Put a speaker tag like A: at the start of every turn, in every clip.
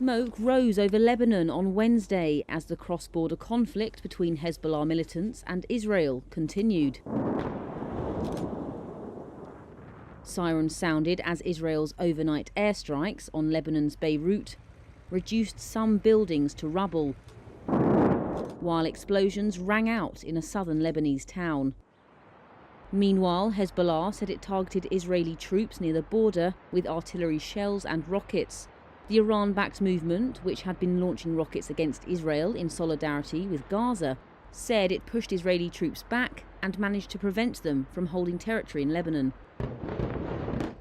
A: Smoke rose over Lebanon on Wednesday as the cross-border conflict between Hezbollah militants and Israel continued. Sirens sounded as Israel's overnight airstrikes on Lebanon's Beirut reduced some buildings to rubble, while explosions rang out in a southern Lebanese town. Meanwhile, Hezbollah said it targeted Israeli troops near the border with artillery shells and rockets. The Iran-backed movement, which had been launching rockets against Israel in solidarity with Gaza, said it pushed Israeli troops back and managed to prevent them from holding territory in Lebanon.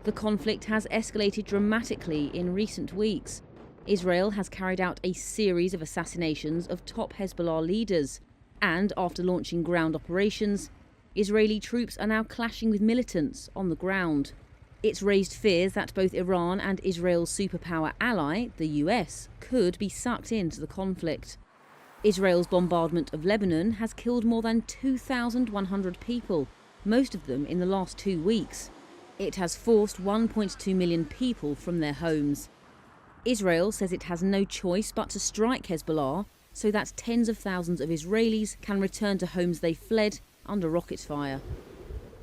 A: The conflict has escalated dramatically in recent weeks. Israel has carried out a series of assassinations of top Hezbollah leaders, and after launching ground operations, Israeli troops are now clashing with militants on the ground. It's raised fears that both Iran and Israel's superpower ally, the US, could be sucked into the conflict. Israel's bombardment of Lebanon has killed more than 2,100 people, most of them in the last 2 weeks. It has forced 1.2 million people from their homes. Israel says it has no choice but to strike Hezbollah so that tens of thousands of Israelis can return to homes they fled under rocket fire.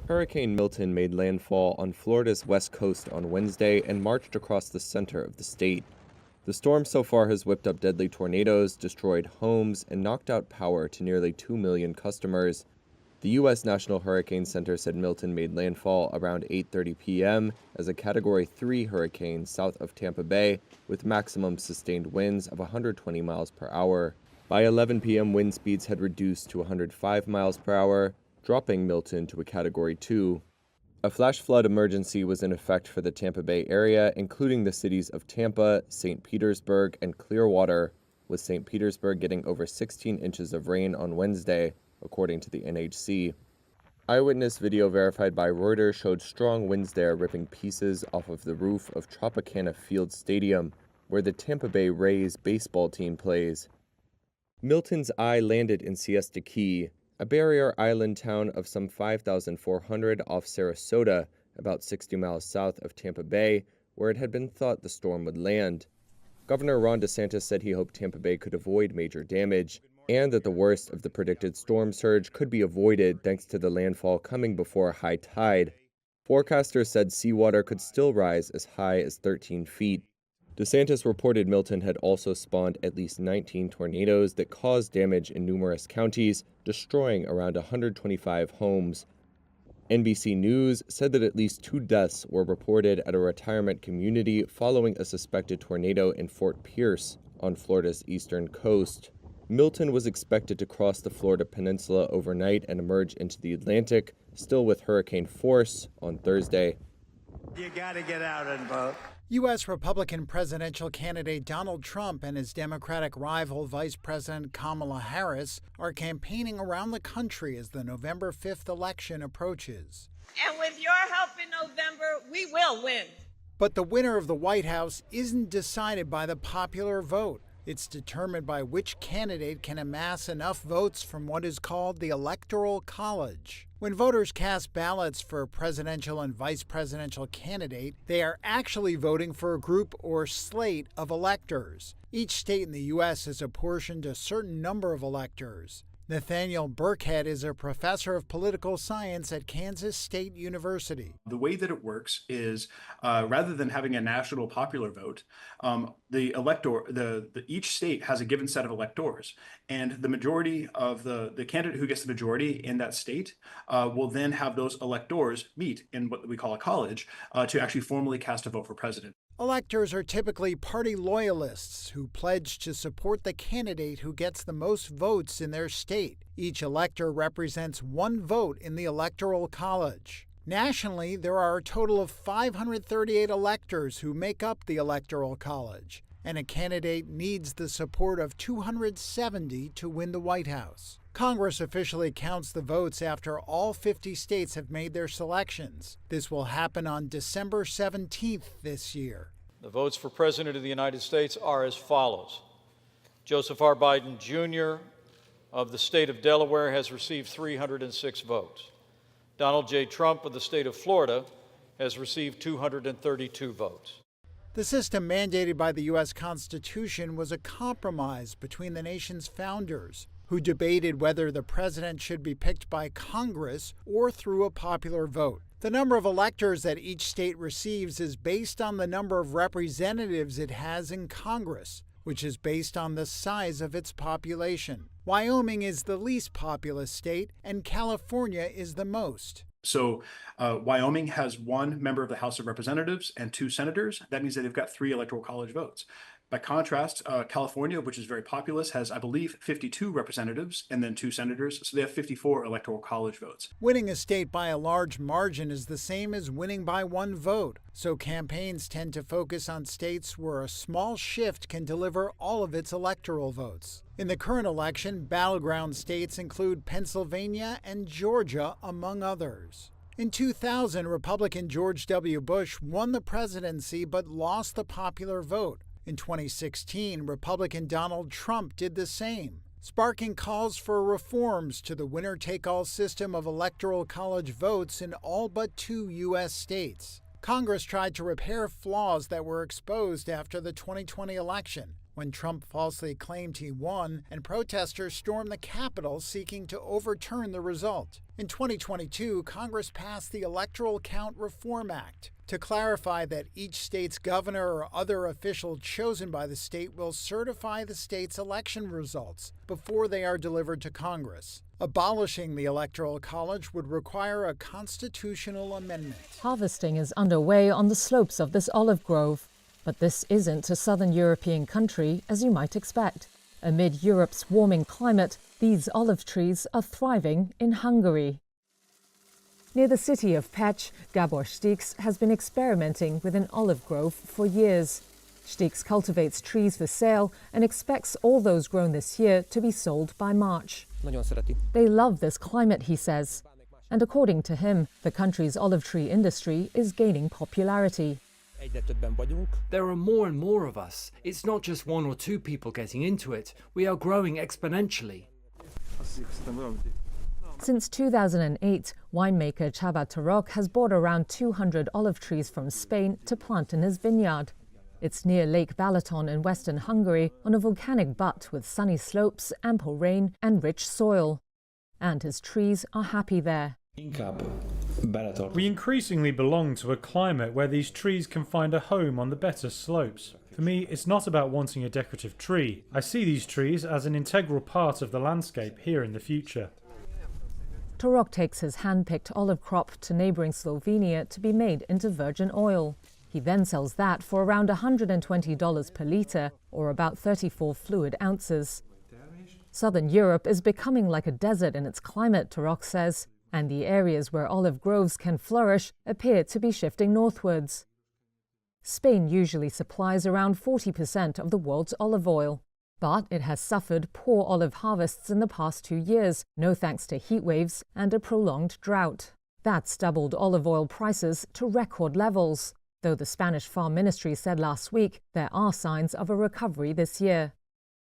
B: Hurricane Milton made landfall on Florida's west coast on Wednesday and marched across the center of the state. The storm so far has whipped up deadly tornadoes, destroyed homes, and knocked out power to nearly 2 million customers. The U.S. National Hurricane Center said Milton made landfall around 8:30 p.m. as a Category 3 hurricane south of Tampa Bay with maximum sustained winds of 120 miles per hour. By 11 p.m., wind speeds had reduced to 105 miles per hour, dropping Milton to a Category 2. A flash flood emergency was in effect for the Tampa Bay area, including the cities of Tampa, St. Petersburg, and Clearwater, with St. Petersburg getting over 16 inches of rain on Wednesday, according to the NHC. Eyewitness video verified by Reuters showed strong winds there ripping pieces off of the roof of Tropicana Field Stadium, where the Tampa Bay Rays baseball team plays. Milton's eye landed in Siesta Key, a barrier island town of some 5,400 off Sarasota, about 60 miles south of Tampa Bay, where it had been thought the storm would land. Governor Ron DeSantis said he hoped Tampa Bay could avoid major damage, and that the worst of the predicted storm surge could be avoided thanks to the landfall coming before high tide. Forecasters said seawater could still rise as high as 13 feet. DeSantis reported Milton had also spawned at least 19 tornadoes that caused damage in numerous counties, destroying around 125 homes. NBC News said that at least 2 deaths were reported at a retirement community following a suspected tornado in Fort Pierce on Florida's eastern coast. Milton was expected to cross the Florida peninsula overnight and emerge into the Atlantic, still with hurricane force, on Thursday.
C: You gotta get out and vote.
D: U.S. Republican presidential candidate Donald Trump and his Democratic rival Vice President Kamala Harris are campaigning around the country as the November 5th election approaches.
E: And with your help in November, we will win.
D: But the winner of the White House isn't decided by the popular vote. It's determined by which candidate can amass enough votes from what is called the Electoral College. When voters cast ballots for a presidential and vice presidential candidate, they are actually voting for a group or slate of electors. Each state in the U.S. is apportioned a certain number of electors. Nathaniel Burkhead is a professor of political science at Kansas State University.
F: The way that it works is rather than having a national popular vote, each state has a given set of electors, and the majority of the candidate who gets the majority in that state will then have those electors meet in what we call a college to actually formally cast a vote for president.
D: Electors are typically party loyalists who pledge to support the candidate who gets the most votes in their state. Each elector represents 1 vote in the Electoral College. Nationally, there are a total of 538 electors who make up the Electoral College, and a candidate needs the support of 270 to win the White House. Congress officially counts the votes after all 50 states have made their selections. This will happen on December 17th this year.
G: The votes for President of the United States are as follows. Joseph R. Biden, Jr. of the state of Delaware has received 306 votes. Donald J. Trump of the state of Florida has received 232 votes.
D: The system mandated by the U.S. Constitution was a compromise between the nation's founders, who debated whether the president should be picked by Congress or through a popular vote. The number of electors that each state receives is based on the number of representatives it has in Congress, which is based on the size of its population. Wyoming is the least populous state, and California is the most.
F: So Wyoming has one member of the House of Representatives and 2 senators. That means that they've got 3 electoral college votes. By contrast, California, which is very populous, has, I believe, 52 representatives and then 2 senators. So they have 54 electoral college votes.
D: Winning a state by a large margin is the same as winning by 1 vote. So campaigns tend to focus on states where a small shift can deliver all of its electoral votes. In the current election, battleground states include Pennsylvania and Georgia, among others. In 2000, Republican George W. Bush won the presidency but lost the popular vote. In 2016, Republican Donald Trump did the same, sparking calls for reforms to the winner-take-all system of electoral college votes in all but 2 U.S. states. Congress tried to repair flaws that were exposed after the 2020 election, when Trump falsely claimed he won and protesters stormed the Capitol seeking to overturn the result. In 2022, Congress passed the Electoral Count Reform Act to clarify that each state's governor or other official chosen by the state will certify the state's election results before they are delivered to Congress. Abolishing the Electoral College would require a constitutional amendment.
H: Harvesting is underway on the slopes of this olive grove. But this isn't a southern European country, as you might expect. Amid Europe's warming climate, these olive trees are thriving in Hungary. Near the city of Pécs, Gabor Stix has been experimenting with an olive grove for years. Stix cultivates trees for sale and expects all those grown this year to be sold by March. They love this climate, he says. And according to him, the country's olive tree industry is gaining popularity.
I: There are more and more of us. It's not just 1 or 2 people getting into it. We are growing exponentially.
H: Since 2008, winemaker Csaba Turok has bought around 200 olive trees from Spain to plant in his vineyard. It's near Lake Balaton in western Hungary, on a volcanic butte with sunny slopes, ample rain and rich soil. And his trees are happy there.
J: We increasingly belong to a climate where these trees can find a home on the better slopes. For me, it's not about wanting a decorative tree. I see these trees as an integral part of the landscape here in the future.
H: Turok takes his hand-picked olive crop to neighbouring Slovenia to be made into virgin oil. He then sells that for around $120 per litre, or about 34 fluid ounces. Southern Europe is becoming like a desert in its climate, Turok says, and the areas where olive groves can flourish appear to be shifting northwards. Spain usually supplies around 40% of the world's olive oil, but it has suffered poor olive harvests in the past 2 years, no thanks to heat waves and a prolonged drought. That's doubled olive oil prices to record levels, though the Spanish Farm Ministry said last week there are signs of a recovery this year.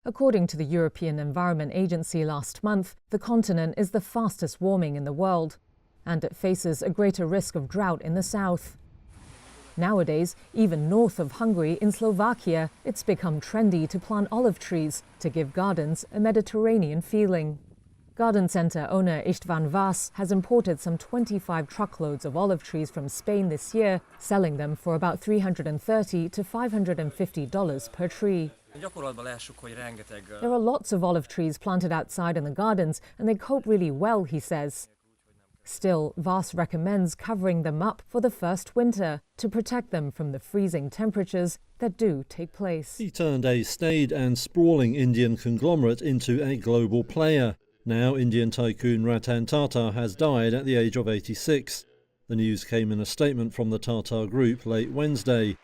H: According to the European Environment Agency last month, the continent is the fastest warming in the world, and it faces a greater risk of drought in the south. Nowadays, even north of Hungary in Slovakia, it's become trendy to plant olive trees to give gardens a Mediterranean feeling. Garden centre owner István Vas has imported some 25 truckloads of olive trees from Spain this year, selling them for about $330 to $550 per tree. There are lots of olive trees planted outside in the gardens, and they cope really well, he says. Still, Vas recommends covering them up for the first winter to protect them from the freezing temperatures that do take place.
K: He turned a staid and sprawling Indian conglomerate into a global player. Now, Indian tycoon Ratan Tata has died at the age of 86. The news came in a statement from the Tata Group late Wednesday.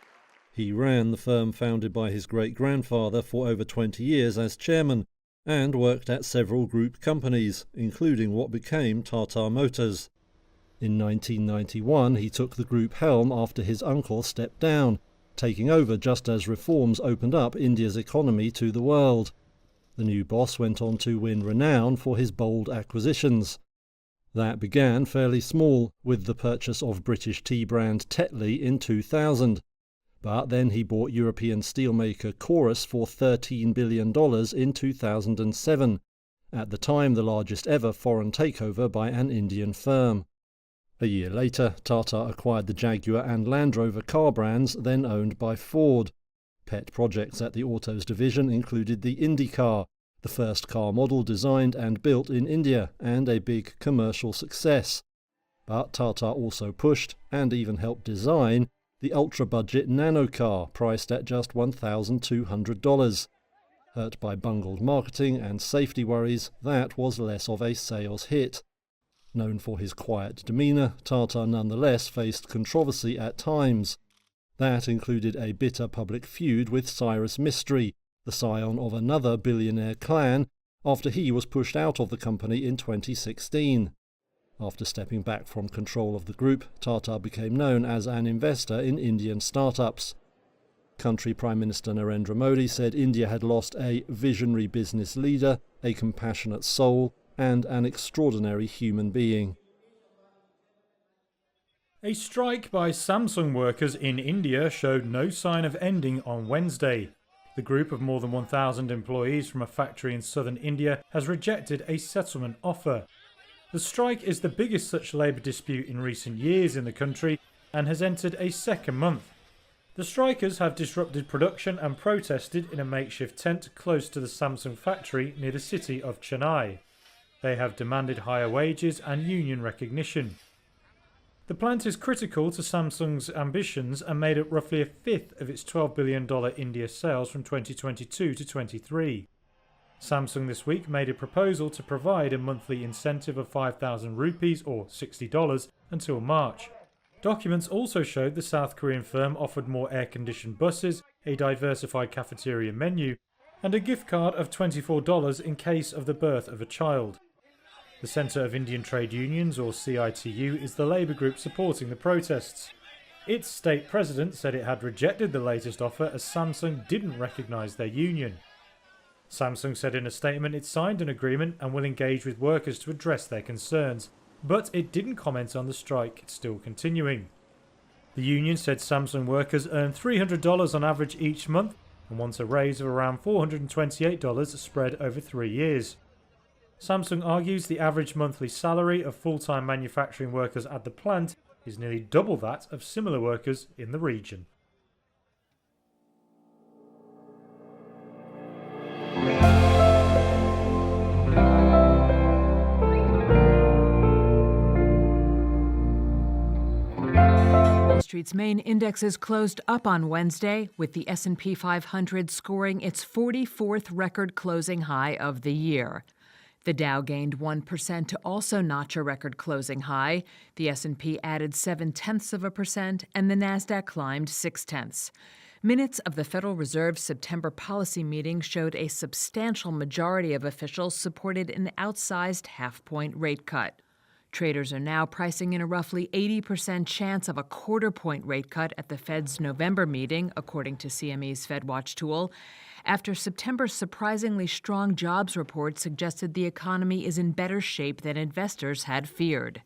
K: He ran the firm founded by his great-grandfather for over 20 years as chairman and worked at several group companies, including what became Tata Motors. In 1991, he took the group helm after his uncle stepped down, taking over just as reforms opened up India's economy to the world. The new boss went on to win renown for his bold acquisitions. That began fairly small, with the purchase of British tea brand Tetley in 2000. But then he bought European steelmaker Chorus for $13 billion in 2007, at the time the largest ever foreign takeover by an Indian firm. A year later, Tata acquired the Jaguar and Land Rover car brands then owned by Ford. Pet projects at the Autos division included the IndyCar, the first car model designed and built in India and a big commercial success. But Tata also pushed, and even helped design, the ultra-budget nano car priced at just $1,200. Hurt by bungled marketing and safety worries, that was less of a sales hit. Known for his quiet demeanour, Tata nonetheless faced controversy at times. That included a bitter public feud with Cyrus Mistry, the scion of another billionaire clan, after he was pushed out of the company in 2016. After stepping back from control of the group, Tata became known as an investor in Indian startups. Country Prime Minister Narendra Modi said India had lost a visionary business leader, a compassionate soul, and an extraordinary human being.
J: A strike by Samsung workers in India showed no sign of ending on Wednesday. The group of more than 1,000 employees from a factory in southern India has rejected a settlement offer. The strike is the biggest such labour dispute in recent years in the country and has entered a second month. The strikers have disrupted production and protested in a makeshift tent close to the Samsung factory near the city of Chennai. They have demanded higher wages and union recognition. The plant is critical to Samsung's ambitions and made up roughly a fifth of its $12 billion India sales from 2022 to 23. Samsung this week made a proposal to provide a monthly incentive of 5,000 rupees or $60 until March. Documents also showed the South Korean firm offered more air-conditioned buses, a diversified cafeteria menu, and a gift card of $24 in case of the birth of a child. The Centre of Indian Trade Unions, or CITU, is the labour group supporting the protests. Its state president said it had rejected the latest offer as Samsung didn't recognise their union. Samsung said in a statement it signed an agreement and will engage with workers to address their concerns, but it didn't comment on the strike still continuing. The union said Samsung workers earn $300 on average each month and want a raise of around $428 spread over 3 years. Samsung argues the average monthly salary of full-time manufacturing workers at the plant is nearly double that of similar workers in the region.
L: Wall Street's main indexes closed up on Wednesday, with the S&P 500 scoring its 44th record closing high of the year. The Dow gained 1% to also notch a record closing high. The S&P added 0.7%, and the Nasdaq climbed 0.6. Minutes of the Federal Reserve's September policy meeting showed a substantial majority of officials supported an outsized half-point rate cut. Traders are now pricing in a roughly 80% chance of a quarter-point rate cut at the Fed's November meeting, according to CME's FedWatch tool, after September's surprisingly strong jobs report suggested the economy is in better shape than investors had feared.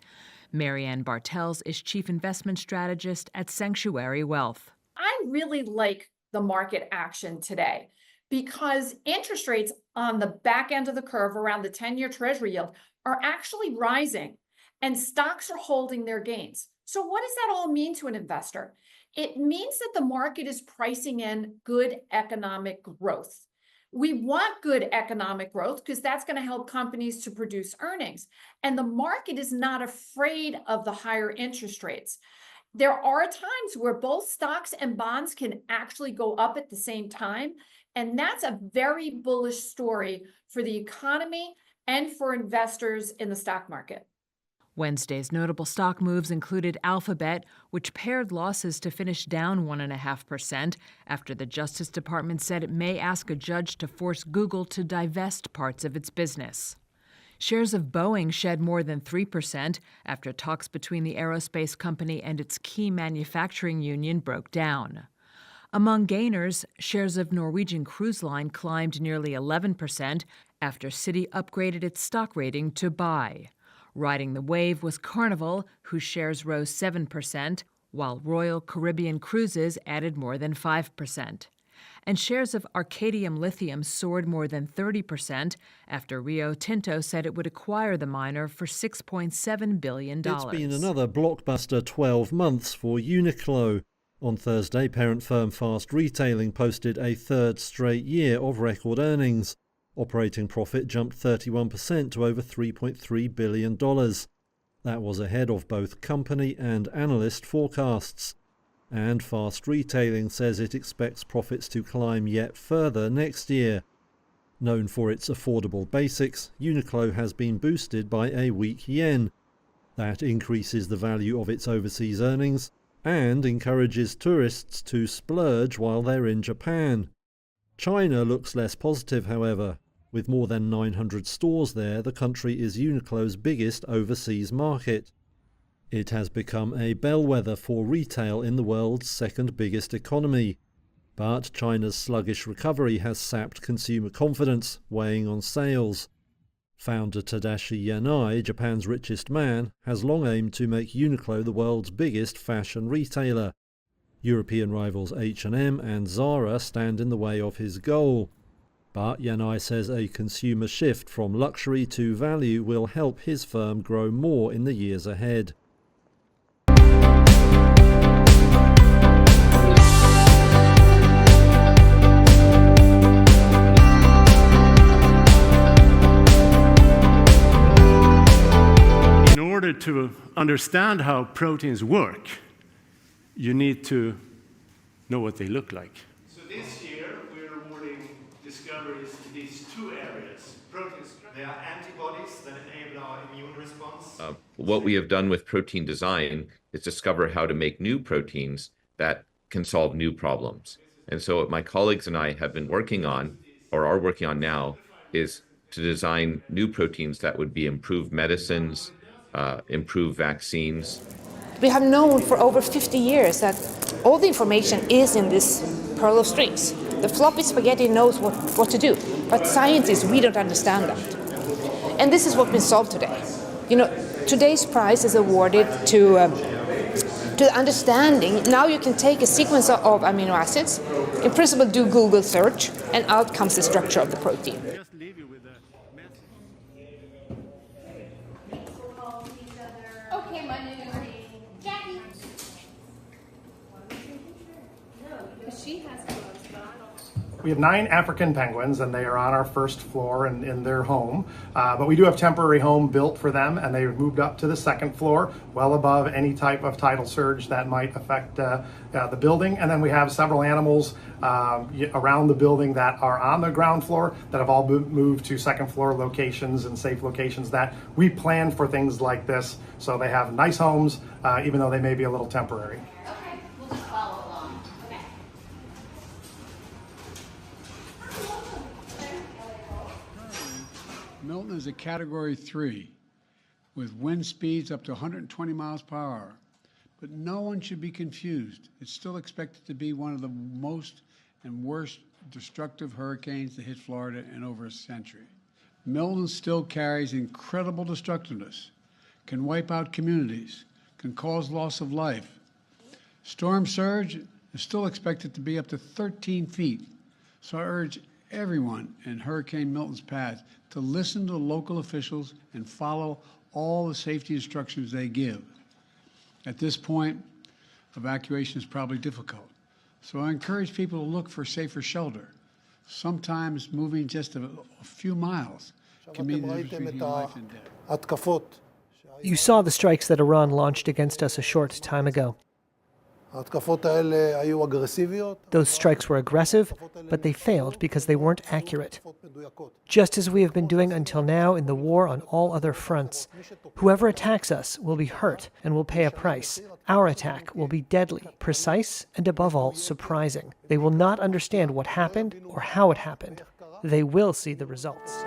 L: Marianne Bartels is chief investment strategist at Sanctuary Wealth.
M: I really like the market action today because interest rates on the back end of the curve around the 10-year Treasury yield are actually rising and stocks are holding their gains. So what does that all mean to an investor? It means that the market is pricing in good economic growth. We want good economic growth because that's going to help companies to produce earnings. And the market is not afraid of the higher interest rates. There are times where both stocks and bonds can actually go up at the same time. And that's a very bullish story for the economy and for investors in the stock market.
L: Wednesday's notable stock moves included Alphabet, which pared losses to finish down 1.5% after the Justice Department said it may ask a judge to force Google to divest parts of its business. Shares of Boeing shed more than 3% after talks between the aerospace company and its key manufacturing union broke down. Among gainers, shares of Norwegian Cruise Line climbed nearly 11% after Citi upgraded its stock rating to buy. Riding the wave was Carnival, whose shares rose 7%, while Royal Caribbean Cruises added more than 5%. And shares of Arcadium Lithium soared more than 30% after Rio Tinto said it would acquire the miner for $6.7 billion.
K: It's been another blockbuster 12 months for Uniqlo. On Thursday, parent firm Fast Retailing posted a third straight year of record earnings. Operating profit jumped 31% to over $3.3 billion. That was ahead of both company and analyst forecasts. And Fast Retailing says it expects profits to climb yet further next year. Known for its affordable basics, Uniqlo has been boosted by a weak yen. That increases the value of its overseas earnings and encourages tourists to splurge while they're in Japan. China looks less positive, however. With more than 900 stores there, the country is Uniqlo's biggest overseas market. It has become a bellwether for retail in the world's second biggest economy. But China's sluggish recovery has sapped consumer confidence, weighing on sales. Founder Tadashi Yanai, Japan's richest man, has long aimed to make Uniqlo the world's biggest fashion retailer. European rivals H&M and Zara stand in the way of his goal. But Yanai says a consumer shift from luxury to value will help his firm grow more in the years ahead.
N: In order to understand how proteins work, you need to know what they look like. So this year, we're awarding discoveries in these two areas. Proteins, they are antibodies that enable our immune response.
O: What we have done with protein design is discover how to make new proteins that can solve new problems. And so what my colleagues and I have been working on, or are working on now, is to design new proteins that would be improved medicines, improved vaccines.
P: We have known for over 50 years that all the information is in this pearl of strings. The floppy spaghetti knows what to do, but scientists, we don't understand that. And this is what's been solved today. You know, today's prize is awarded to understanding. Now you can take a sequence of amino acids, in principle do Google search, and out comes the structure of the protein.
F: We have 9 African penguins, and they are on our first floor in their home. But we do have temporary home built for them, and they've moved up to the second floor, well above any type of tidal surge that might affect the building. And then we have several animals around the building that are on the ground floor that have all moved to second floor locations and safe locations that we plan for things like this. So they have nice homes, even though they may be a little temporary.
Q: Milton is a Category 3 with wind speeds up to 120 miles per hour. But no one should be confused. It's still expected to be one of the most and worst destructive hurricanes to hit Florida in over a century. Milton still carries incredible destructiveness, can wipe out communities, can cause loss of life. Storm surge is still expected to be up to 13 feet. So I urge everyone in Hurricane Milton's path to listen to local officials and follow all the safety instructions they give. At this point, evacuation is probably difficult. So I encourage people to look for safer shelter. Sometimes moving just a few miles can mean the difference between life and death.
R: You saw the strikes that Iran launched against us a short time ago. Those strikes were aggressive, but they failed because they weren't accurate. Just as we have been doing until now in the war on all other fronts, whoever attacks us will be hurt and will pay a price. Our attack will be deadly, precise, and above all, surprising. They will not understand what happened or how it happened. They will see the results.